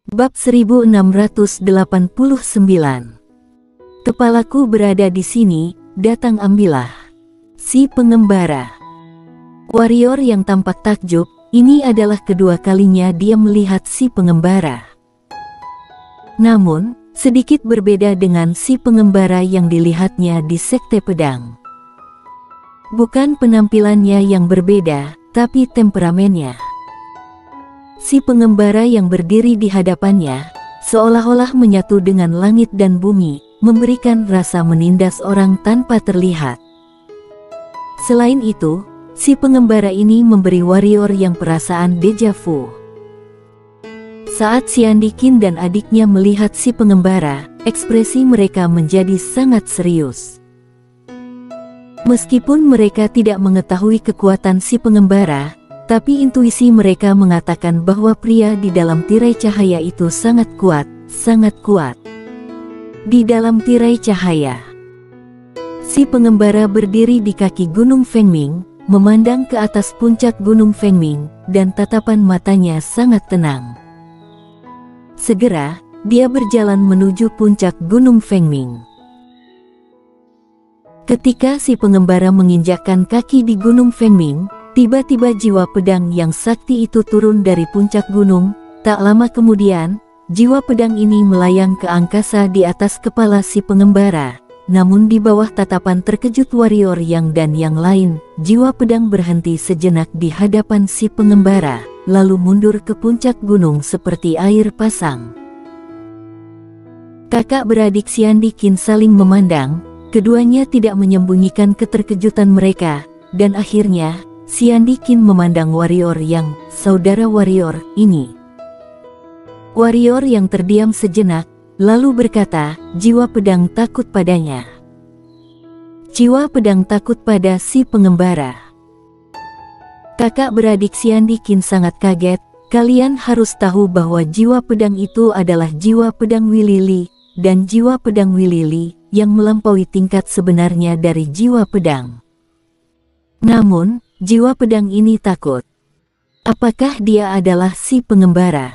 Bab 1689. Kepalaku berada di sini, datang ambillah. Si pengembara. Warrior yang tampak takjub, ini adalah kedua kalinya dia melihat si pengembara. Namun, sedikit berbeda dengan si pengembara yang dilihatnya di Sekte Pedang. Bukan penampilannya yang berbeda, tapi temperamennya. Si pengembara yang berdiri di hadapannya, seolah-olah menyatu dengan langit dan bumi, memberikan rasa menindas orang tanpa terlihat. Selain itu, si pengembara ini memberi warrior yang perasaan deja vu. Saat Siandikin dan adiknya melihat si pengembara, ekspresi mereka menjadi sangat serius. Meskipun mereka tidak mengetahui kekuatan si pengembara, tapi intuisi mereka mengatakan bahwa pria di dalam tirai cahaya itu sangat kuat, sangat kuat. Di dalam tirai cahaya, si pengembara berdiri di kaki Gunung Fengming, memandang ke atas puncak Gunung Fengming, dan tatapan matanya sangat tenang. Segera, dia berjalan menuju puncak Gunung Fengming. Ketika si pengembara menginjakkan kaki di Gunung Fengming, tiba-tiba jiwa pedang yang sakti itu turun dari puncak gunung. Tak lama kemudian, jiwa pedang ini melayang ke angkasa di atas kepala si pengembara. Namun di bawah tatapan terkejut warrior yang lain, jiwa pedang berhenti sejenak di hadapan si pengembara, lalu mundur ke puncak gunung seperti air pasang. Kakak beradik Siandikin saling memandang, keduanya tidak menyembunyikan keterkejutan mereka, dan akhirnya Siandikin memandang warrior yang, saudara warrior, ini. Warrior yang terdiam sejenak, lalu berkata, jiwa pedang takut padanya. Jiwa pedang takut pada si pengembara. Kakak beradik Siandikin sangat kaget, kalian harus tahu bahwa jiwa pedang itu adalah jiwa pedang Wilili, dan jiwa pedang Wilili, yang melampaui tingkat sebenarnya dari jiwa pedang. Namun, jiwa pedang ini takut. Apakah dia adalah si pengembara?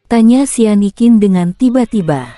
Tanya Siandikin dengan tiba-tiba.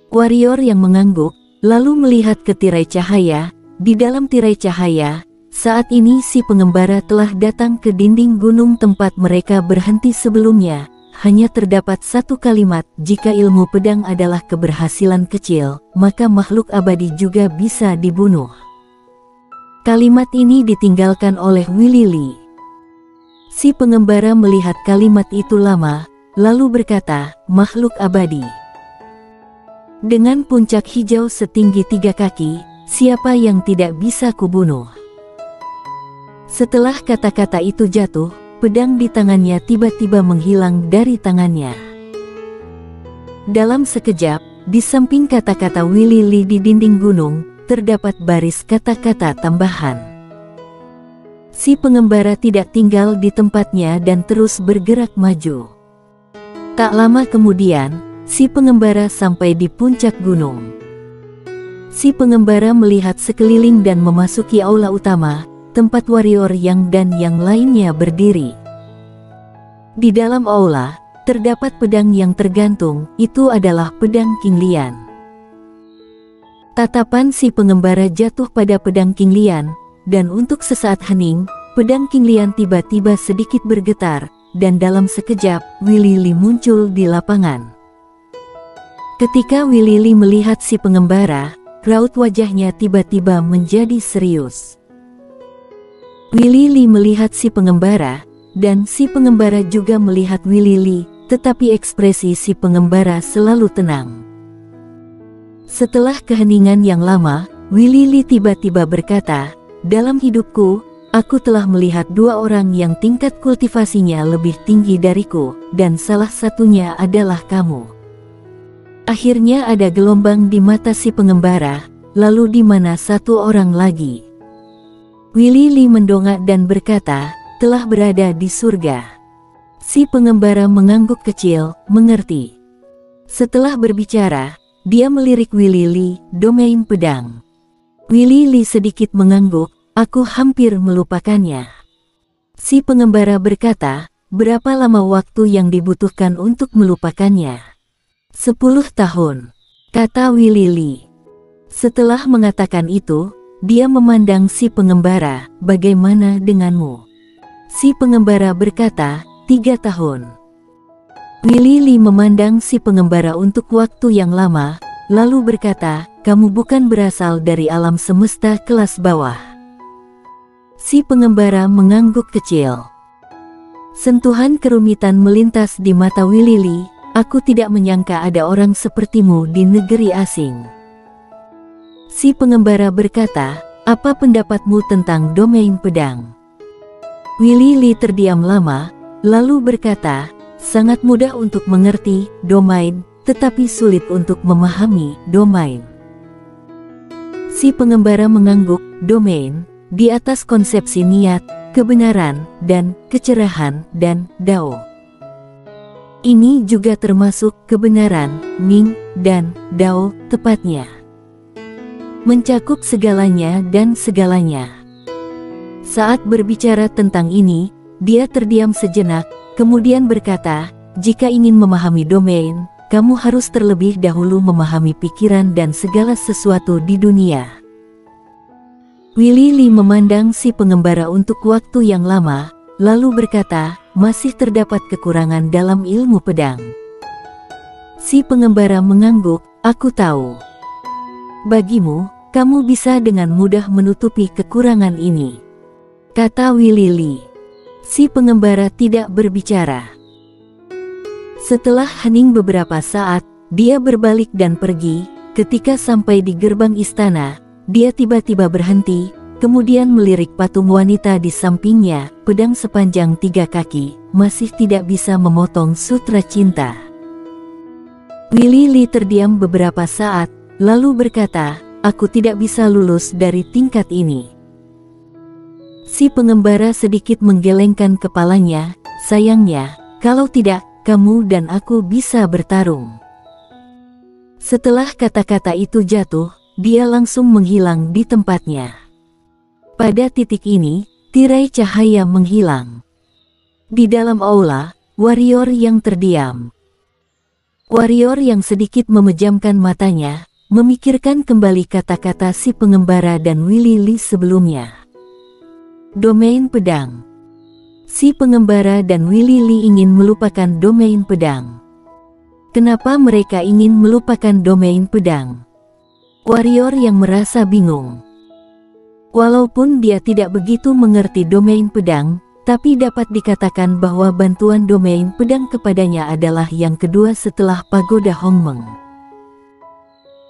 Warrior yang mengangguk, lalu melihat ke tirai cahaya. Di dalam tirai cahaya, saat ini si pengembara telah datang ke dinding gunung tempat mereka berhenti sebelumnya. Hanya terdapat satu kalimat, jika ilmu pedang adalah keberhasilan kecil, maka makhluk abadi juga bisa dibunuh. Kalimat ini ditinggalkan oleh Wilili. Si pengembara melihat kalimat itu lama, lalu berkata, makhluk abadi. Dengan puncak hijau setinggi 3 kaki, siapa yang tidak bisa kubunuh? Setelah kata-kata itu jatuh, pedang di tangannya tiba-tiba menghilang dari tangannya. Dalam sekejap, di samping kata-kata Wilili di dinding gunung, terdapat baris kata-kata tambahan. Si pengembara tidak tinggal di tempatnya dan terus bergerak maju. Tak lama kemudian, si pengembara sampai di puncak gunung. Si pengembara melihat sekeliling dan memasuki aula utama, tempat warrior yang lainnya berdiri. Di dalam aula, terdapat pedang yang tergantung, itu adalah pedang King Lian. Tatapan si pengembara jatuh pada pedang King Lian, dan untuk sesaat hening, pedang King Lian tiba-tiba sedikit bergetar, dan dalam sekejap, Wilili muncul di lapangan. Ketika Wilili melihat si pengembara, raut wajahnya tiba-tiba menjadi serius. Wilili melihat si pengembara, dan si pengembara juga melihat Wilili, tetapi ekspresi si pengembara selalu tenang. Setelah keheningan yang lama, Wilili tiba-tiba berkata, dalam hidupku, aku telah melihat 2 orang yang tingkat kultivasinya lebih tinggi dariku, dan salah satunya adalah kamu. Akhirnya ada gelombang di mata si pengembara, lalu di mana 1 orang lagi? Wilili mendongak dan berkata, telah berada di surga. Si pengembara mengangguk kecil, mengerti. Setelah berbicara, dia melirik Wilili, domain pedang. Wilili sedikit mengangguk, aku hampir melupakannya. Si pengembara berkata, berapa lama waktu yang dibutuhkan untuk melupakannya? 10 tahun, kata Willy. Setelah mengatakan itu, dia memandang si pengembara, bagaimana denganmu? Si pengembara berkata, 3 tahun. Willy memandang si pengembara untuk waktu yang lama, lalu berkata, kamu bukan berasal dari alam semesta kelas bawah. Si pengembara mengangguk kecil. Sentuhan kerumitan melintas di mata Willy. Aku tidak menyangka ada orang sepertimu di negeri asing. Si pengembara berkata, apa pendapatmu tentang domain pedang? Willy terdiam lama, lalu berkata, sangat mudah untuk mengerti, domain, tetapi sulit untuk memahami, domain. Si pengembara mengangguk, domain, di atas konsepsi niat, kebenaran, dan kecerahan, dan Dao. Ini juga termasuk kebenaran, Ming, dan Dao, tepatnya. Mencakup segalanya dan segalanya. Saat berbicara tentang ini, dia terdiam sejenak, kemudian berkata, jika ingin memahami domain, kamu harus terlebih dahulu memahami pikiran dan segala sesuatu di dunia. Willy memandang si pengembara untuk waktu yang lama, lalu berkata, masih terdapat kekurangan dalam ilmu pedang. Si pengembara mengangguk, aku tahu. Bagimu, kamu bisa dengan mudah menutupi kekurangan ini, kata Willy. Si pengembara tidak berbicara. Setelah hening beberapa saat, dia berbalik dan pergi. Ketika sampai di gerbang istana, dia tiba-tiba berhenti, kemudian melirik patung wanita di sampingnya, pedang sepanjang 3 kaki, masih tidak bisa memotong sutra cinta. Willy terdiam beberapa saat, lalu berkata, aku tidak bisa lulus dari tingkat ini. Si pengembara sedikit menggelengkan kepalanya, sayangnya, kalau tidak, kamu dan aku bisa bertarung. Setelah kata-kata itu jatuh, dia langsung menghilang di tempatnya. Pada titik ini, tirai cahaya menghilang. Di dalam aula, warrior yang terdiam. Warrior yang sedikit memejamkan matanya, memikirkan kembali kata-kata si pengembara dan Willy sebelumnya. Domain pedang. Si pengembara dan Willy ingin melupakan domain pedang. Kenapa mereka ingin melupakan domain pedang? Warrior yang merasa bingung. Walaupun dia tidak begitu mengerti domain pedang, tapi dapat dikatakan bahwa bantuan domain pedang kepadanya adalah yang kedua setelah pagoda Hongmeng.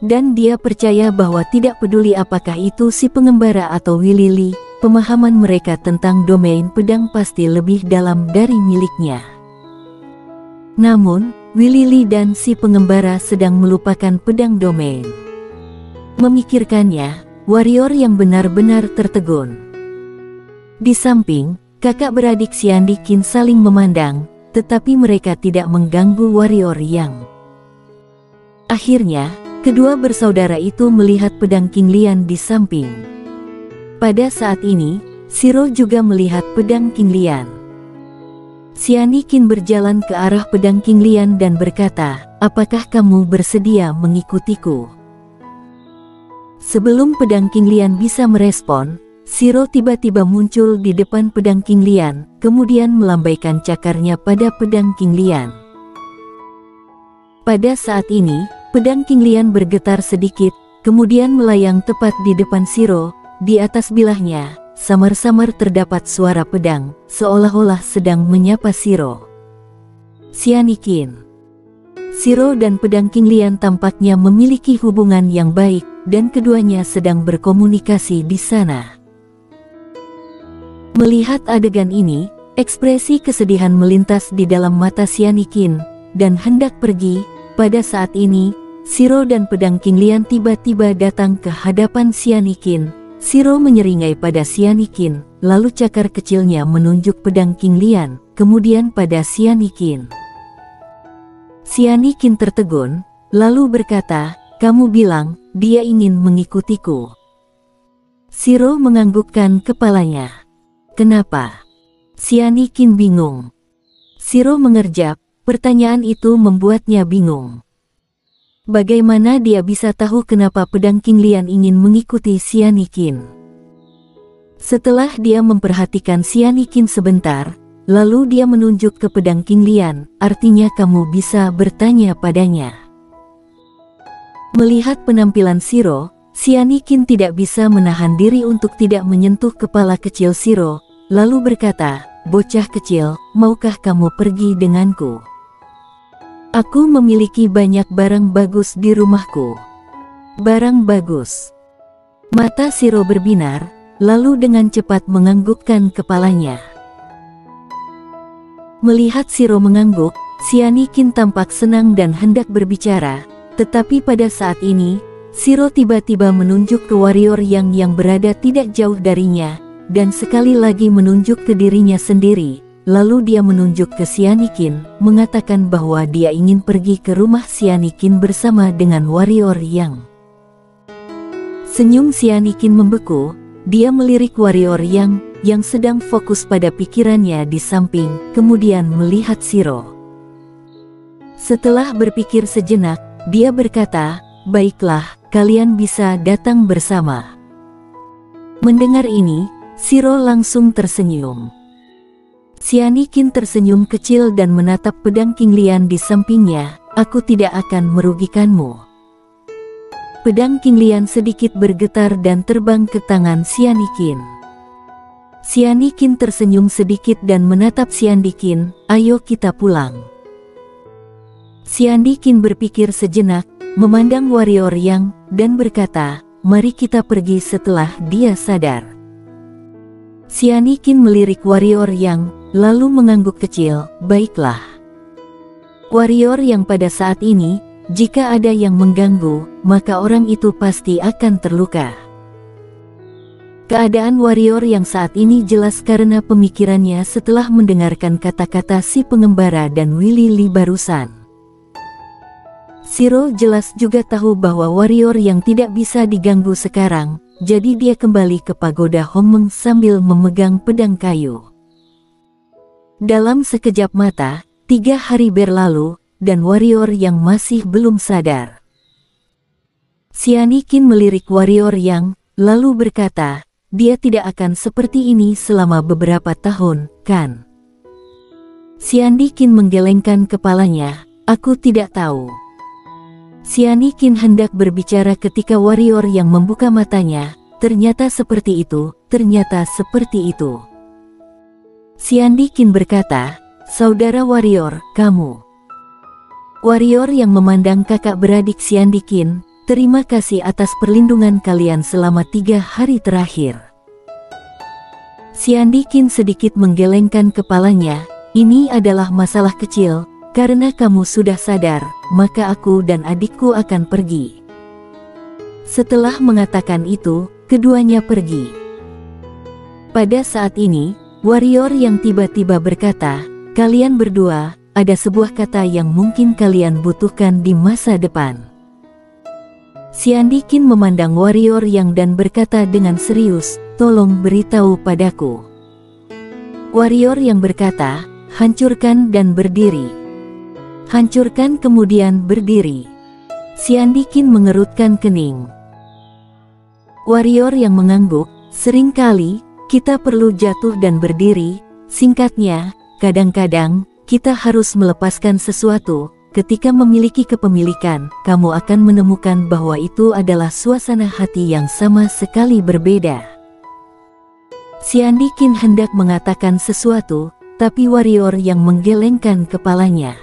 Dan dia percaya bahwa tidak peduli apakah itu si pengembara atau Willy, pemahaman mereka tentang domain pedang pasti lebih dalam dari miliknya. Namun, Willy dan si pengembara sedang melupakan pedang domain. Memikirkannya, warrior yang benar-benar tertegun. Di samping, kakak beradik Xiandiqin saling memandang, tetapi mereka tidak mengganggu warrior yang. Akhirnya, kedua bersaudara itu melihat pedang Qinglian di samping. Pada saat ini, Shiro juga melihat pedang Qinglian. Xiandiqin berjalan ke arah pedang Qinglian dan berkata, apakah kamu bersedia mengikutiku? Sebelum pedang Qinglian bisa merespon, Shiro tiba-tiba muncul di depan pedang Qinglian, kemudian melambaikan cakarnya pada pedang Qinglian. Pada saat ini, pedang Qinglian bergetar sedikit, kemudian melayang tepat di depan Shiro. Di atas bilahnya, samar-samar terdapat suara pedang, seolah-olah sedang menyapa Shiro. Xiandiqin. Shiro dan pedang Qinglian tampaknya memiliki hubungan yang baik, dan keduanya sedang berkomunikasi di sana. Melihat adegan ini, ekspresi kesedihan melintas di dalam mata Xiandiqin, dan hendak pergi. Pada saat ini, Shiro dan pedang Qinglian tiba-tiba datang ke hadapan Xiandiqin. Shiro menyeringai pada Xiandiqin, lalu cakar kecilnya menunjuk pedang Qinglian, kemudian pada Xiandiqin. Xiandiqin tertegun, lalu berkata, kamu bilang, dia ingin mengikutiku. Shiro menganggukkan kepalanya. Kenapa? Xiandiqin bingung. Shiro mengerjap, pertanyaan itu membuatnya bingung. Bagaimana dia bisa tahu kenapa pedang Qinglian ingin mengikuti Xianiqin? Setelah dia memperhatikan Xianiqin sebentar, lalu dia menunjuk ke pedang Qinglian, artinya kamu bisa bertanya padanya. Melihat penampilan Shiro, Xianiqin tidak bisa menahan diri untuk tidak menyentuh kepala kecil Shiro, lalu berkata, "Bocah kecil, maukah kamu pergi denganku? Aku memiliki banyak barang bagus di rumahku." Barang bagus. Mata Shiro berbinar, lalu dengan cepat menganggukkan kepalanya. Melihat Shiro mengangguk, Xianiqin tampak senang dan hendak berbicara, tetapi pada saat ini, Shiro tiba-tiba menunjuk ke warrior yang berada tidak jauh darinya, dan sekali lagi menunjuk ke dirinya sendiri. Lalu dia menunjuk ke Xianiqin, mengatakan bahwa dia ingin pergi ke rumah Xianiqin bersama dengan warrior Yang. Senyum Xianiqin membeku, dia melirik warrior yang sedang fokus pada pikirannya di samping, kemudian melihat Shiro. Setelah berpikir sejenak, dia berkata, "Baiklah, kalian bisa datang bersama." Mendengar ini, Shiro langsung tersenyum. Xianiqin tersenyum kecil dan menatap pedang Qinglian di sampingnya. "Aku tidak akan merugikanmu." Pedang Qinglian sedikit bergetar dan terbang ke tangan Xianiqin. Xianiqin tersenyum sedikit dan menatap Xianiqin, "Ayo kita pulang." Xianiqin berpikir sejenak, memandang warrior Yang, dan berkata, "Mari kita pergi setelah dia sadar." Xianiqin melirik warrior Yang, lalu mengangguk kecil, "Baiklah." Warrior Yang pada saat ini, jika ada yang mengganggu, maka orang itu pasti akan terluka. Keadaan warrior Yang saat ini jelas karena pemikirannya setelah mendengarkan kata-kata si pengembara dan Willy Lee barusan. Shiro jelas juga tahu bahwa warrior Yang tidak bisa diganggu sekarang, jadi dia kembali ke pagoda Hongmeng sambil memegang pedang kayu. Dalam sekejap mata, 3 hari berlalu, dan warrior Yang masih belum sadar. Xianiqin melirik warrior Yang, lalu berkata, "Dia tidak akan seperti ini selama beberapa tahun, kan?" Xianiqin menggelengkan kepalanya, "Aku tidak tahu." Xianiqin hendak berbicara ketika warrior Yang membuka matanya, "Ternyata seperti itu, ternyata seperti itu." Xianiqin berkata, "Saudara warrior, kamu." Warrior Yang memandang kakak beradik Xianiqin, "Terima kasih atas perlindungan kalian selama 3 hari terakhir." Xianiqin sedikit menggelengkan kepalanya, "Ini adalah masalah kecil, karena kamu sudah sadar, maka aku dan adikku akan pergi." Setelah mengatakan itu, keduanya pergi. Pada saat ini, warrior Yang tiba-tiba berkata, "Kalian berdua, ada sebuah kata yang mungkin kalian butuhkan di masa depan." Xianiqin memandang warrior Yang dan berkata dengan serius, "Tolong beritahu padaku." Warrior Yang berkata, "Hancurkan dan berdiri." Hancurkan kemudian berdiri. Xianiqin mengerutkan kening. Warrior Yang mengangguk, "Seringkali kita perlu jatuh dan berdiri. Singkatnya, kadang-kadang kita harus melepaskan sesuatu. Ketika memiliki kepemilikan, kamu akan menemukan bahwa itu adalah suasana hati yang sama sekali berbeda." Xianiqin hendak mengatakan sesuatu, tapi warrior Yang menggelengkan kepalanya.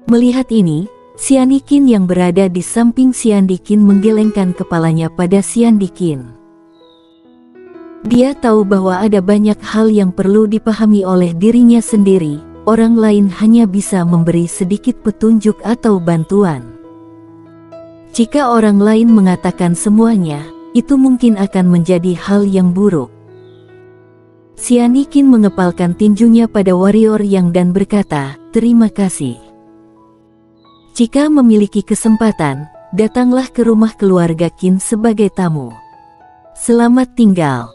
Melihat ini, Xianiqin yang berada di samping Xianiqin menggelengkan kepalanya pada Xianiqin. Dia tahu bahwa ada banyak hal yang perlu dipahami oleh dirinya sendiri. Orang lain hanya bisa memberi sedikit petunjuk atau bantuan. Jika orang lain mengatakan semuanya, itu mungkin akan menjadi hal yang buruk. Xianiqin mengepalkan tinjunya pada warrior Yang dan berkata, "Terima kasih. Jika memiliki kesempatan, datanglah ke rumah keluarga Qin sebagai tamu. Selamat tinggal."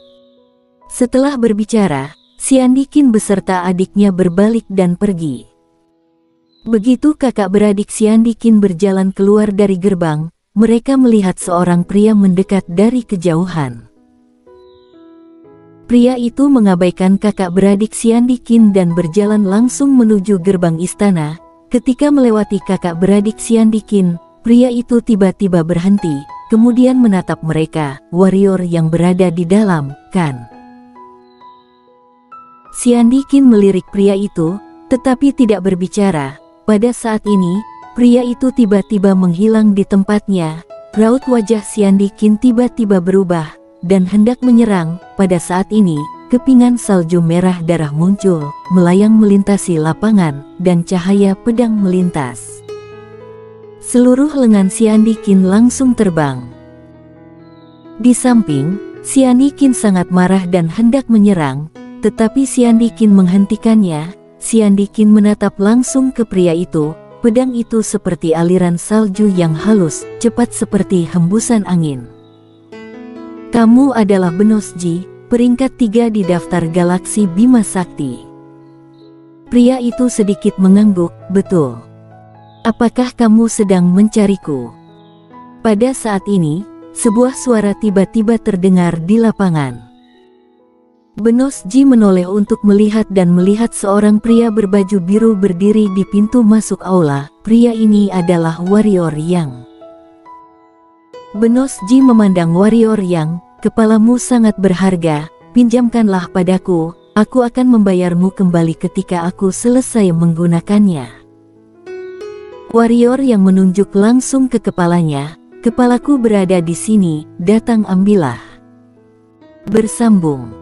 Setelah berbicara, Siandikin beserta adiknya berbalik dan pergi. Begitu kakak beradik Siandikin berjalan keluar dari gerbang, mereka melihat seorang pria mendekat dari kejauhan. Pria itu mengabaikan kakak beradik Siandikin dan berjalan langsung menuju gerbang istana. Ketika melewati kakak beradik Siandikin, pria itu tiba-tiba berhenti, kemudian menatap mereka, warrior yang berada di dalam, kan? Siandikin melirik pria itu, tetapi tidak berbicara. Pada saat ini, pria itu tiba-tiba menghilang di tempatnya. Raut wajah Siandikin tiba-tiba berubah dan hendak menyerang. Pada saat ini, kepingan salju merah darah muncul, melayang melintasi lapangan, dan cahaya pedang melintas. Seluruh lengan Siandikin langsung terbang. Di samping, Siandikin sangat marah dan hendak menyerang, tetapi Siandikin menghentikannya. Siandikin menatap langsung ke pria itu. Pedang itu seperti aliran salju yang halus, cepat seperti hembusan angin. Kamu adalah Benosji, peringkat 3 di daftar galaksi Bima Sakti. Pria itu sedikit mengangguk, betul. Apakah kamu sedang mencariku? Pada saat ini, sebuah suara tiba-tiba terdengar di lapangan. Benosji menoleh untuk melihat dan melihat seorang pria berbaju biru berdiri di pintu masuk aula. Pria ini adalah warrior Yang. Benosji memandang warrior Yang, kepalamu sangat berharga, pinjamkanlah padaku, aku akan membayarmu kembali ketika aku selesai menggunakannya. Warrior yang menunjuk langsung ke kepalanya, kepalaku berada di sini, datang ambillah. Bersambung.